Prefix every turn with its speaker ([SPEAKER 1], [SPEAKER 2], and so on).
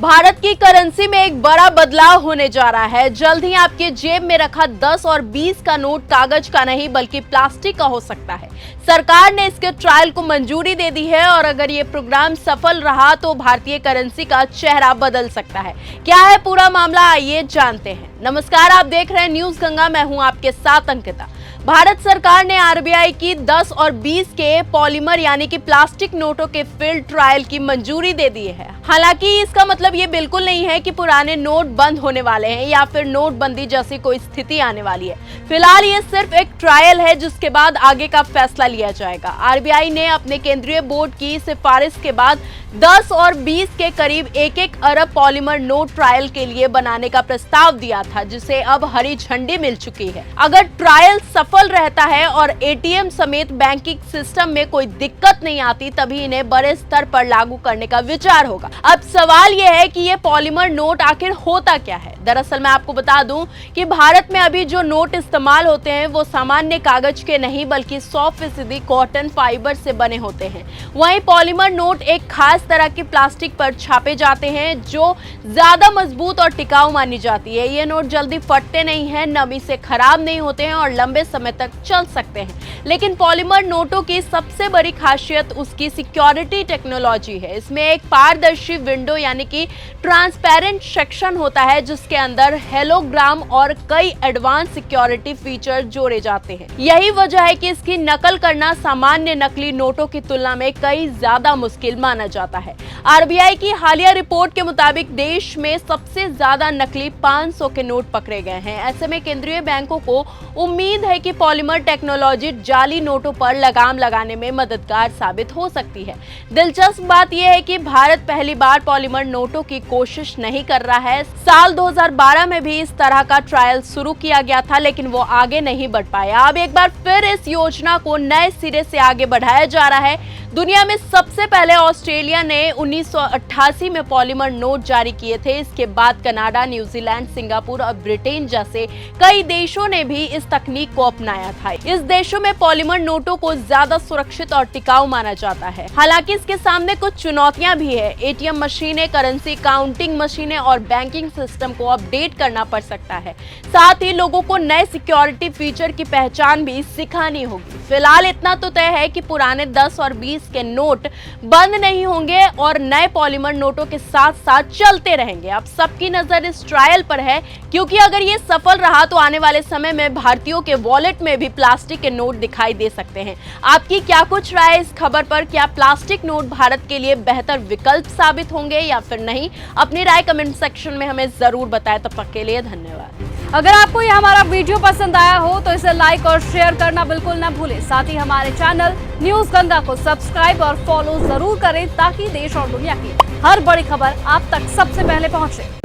[SPEAKER 1] भारत की करेंसी में एक बड़ा बदलाव होने जा रहा है। जल्द ही आपके जेब में रखा 10 और 20 का नोट कागज का नहीं बल्कि प्लास्टिक का हो सकता है। सरकार ने इसके ट्रायल को मंजूरी दे दी है और अगर ये प्रोग्राम सफल रहा तो भारतीय करेंसी का चेहरा बदल सकता है। क्या है पूरा मामला, आइए जानते हैं। नमस्कार, आप देख रहे हैं न्यूज गंगा, मैं हूं आपके साथ अंकिता। भारत सरकार ने आरबीआई की 10 और 20 के पॉलीमर यानी कि प्लास्टिक नोटों के फील्ड ट्रायल की मंजूरी दे दी है। हालांकि इसका मतलब ये बिल्कुल नहीं है कि पुराने नोट बंद होने वाले हैं या फिर नोटबंदी जैसी कोई स्थिति आने वाली है। फिलहाल ये सिर्फ एक ट्रायल है जिसके बाद आगे का फैसला लिया जाएगा। आरबीआई ने अपने केंद्रीय बोर्ड की सिफारिश के बाद 10 और 20 के करीब 1-1 अरब पॉलीमर नोट ट्रायल के लिए बनाने का प्रस्ताव दिया था, जिसे अब हरी झंडी मिल चुकी है। अगर ट्रायल सफल रहता है और एटीएम समेत बैंकिंग सिस्टम में कोई दिक्कत नहीं आती, तभी इन्हें बड़े स्तर पर लागू करने का विचार होगा। अब सवाल यह है कि ये पॉलीमर नोट आखिर होता क्या है। दरअसल मैं आपको बता दूं कि भारत में अभी जो नोट इस्तेमाल होते हैं वो सामान्य कागज के नहीं बल्कि 100% कॉटन फाइबर से बने होते हैं। वहीं पॉलीमर नोट एक खास तरह की प्लास्टिक पर छापे जाते हैं जो ज्यादा मजबूत और टिकाऊ मानी जाती है। ये नोट जल्दी फटते नहीं हैं, नमी से खराब नहीं होते हैं और लंबे समय तक चल सकते हैं। लेकिन पॉलीमर नोटों की सबसे बड़ी खासियत उसकी सिक्योरिटी टेक्नोलॉजी है। इसमें एक पारदर्शी विंडो यानी कि ट्रांसपेरेंट सेक्शन होता है जिसके अंदर हेलोग्राम और कई एडवांस सिक्योरिटी फीचर जोड़े जाते हैं। यही वजह है कि इसकी नकल करना सामान्य नकली नोटों की तुलना में कई ज्यादा मुश्किल माना जाता है। आरबीआई की हालिया रिपोर्ट के मुताबिक देश में सबसे ज्यादा नकली 500 के नोट पकड़े गए हैं। ऐसे में केंद्रीय बैंकों को उम्मीद है कि पॉलीमर टेक्नोलॉजी जाली नोटों पर लगाम लगाने में मददगार साबित हो सकती है। दिलचस्प बात यह है कि भारत पहली बार पॉलीमर नोटों की कोशिश नहीं कर रहा है। साल 2012 में भी इस तरह का ट्रायल शुरू किया गया था, लेकिन वो आगे नहीं बढ़ पाया। अब एक बार फिर इस योजना को नए सिरे से आगे बढ़ाया जा रहा है। दुनिया में सबसे पहले ऑस्ट्रेलिया ने 1988 में पॉलीमर नोट जारी किए थे। इसके बाद कनाडा, न्यूजीलैंड, सिंगापुर और ब्रिटेन जैसे कई देशों ने भी इस तकनीक को अपनाया था। इस देशों में पॉलीमर नोटों को ज्यादा सुरक्षित और टिकाऊ माना जाता है। हालांकि इसके सामने कुछ चुनौतियां भी है। एटीएम मशीनें, करेंसी काउंटिंग मशीनें और बैंकिंग सिस्टम को अपडेट करना पड़ सकता है। साथ ही लोगों को नए सिक्योरिटी फीचर की पहचान भी सिखानी होगी। फिलहाल इतना तो तय है कि पुराने 10 और 20 के नोट बंद नहीं होंगे और नए पॉलीमर नोटों के साथ साथ चलते रहेंगे। अब सबकी नजर इस ट्रायल पर है, क्योंकि अगर ये सफल रहा तो आने वाले समय में भारतीयों के वॉलेट में भी प्लास्टिक के नोट दिखाई दे सकते हैं। आपकी क्या कुछ राय है इस खबर पर? क्या प्लास्टिक नोट भारत के लिए बेहतर विकल्प साबित होंगे या फिर नहीं? अपनी राय कमेंट सेक्शन में हमें जरूर बताएं। तब तक के लिए धन्यवाद।
[SPEAKER 2] अगर आपको ये हमारा वीडियो पसंद आया हो तो इसे लाइक और शेयर करना बिल्कुल ना भूलें। साथ ही हमारे चैनल न्यूज गंगा को सब्सक्राइब और फॉलो जरूर करें ताकि देश और दुनिया की हर बड़ी खबर आप तक सबसे पहले पहुंचे।